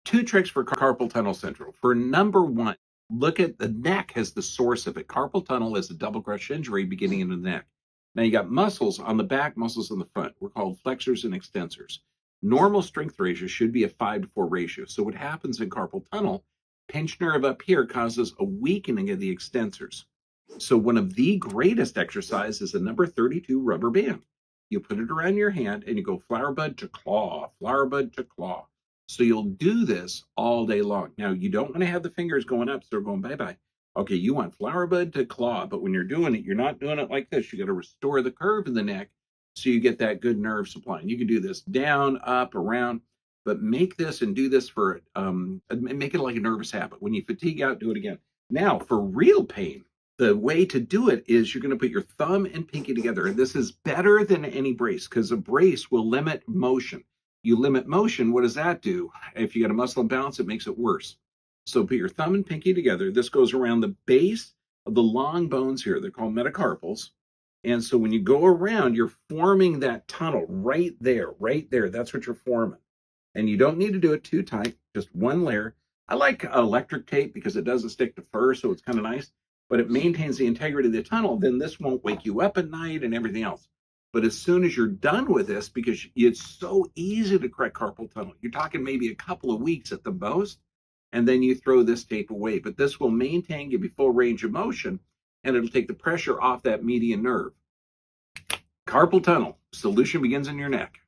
Two tricks for carpal tunnel syndrome. For number one, look at the neck as the source of it. Carpal tunnel is a double crush injury beginning in the neck. Now you got muscles on the back, muscles on the front. We're called flexors and extensors. Normal strength ratio should be a 5-to-4 ratio. So what happens in carpal tunnel, pinched nerve up here causes a weakening of the extensors. So one of the greatest exercises is the number 32 rubber band. You put it around your hand and you go flower bud to claw, flower bud to claw. So you'll do this all day long. Now, you don't want to have the fingers going up, so they're going bye-bye. Okay, you want flower bud to claw, but when you're doing it, you're not doing it like this. You got to restore the curve in the neck so you get that good nerve supply. And you can do this down, up, around, but make this and do this for, make it like a nervous habit. When you fatigue out, do it again. Now, for real pain, the way to do it is you're going to put your thumb and pinky together. And this is better than any brace because a brace will limit motion. You limit motion, what does that do? If you got a muscle imbalance, it makes it worse. So put your thumb and pinky together. This goes around the base of the long bones here. They're called metacarpals. And so when you go around, you're forming that tunnel right there, right there. That's what you're forming. And you don't need to do it too tight, just one layer. I like electric tape because it doesn't stick to fur, so it's kind of nice, but it maintains the integrity of the tunnel. Then this won't wake you up at night and everything else. But as soon as you're done with this, because it's so easy to correct carpal tunnel, you're talking maybe a couple of weeks at the most, and then you throw this tape away. But this will maintain, give you full range of motion, and it'll take the pressure off that median nerve. Carpal tunnel, solution begins in your neck.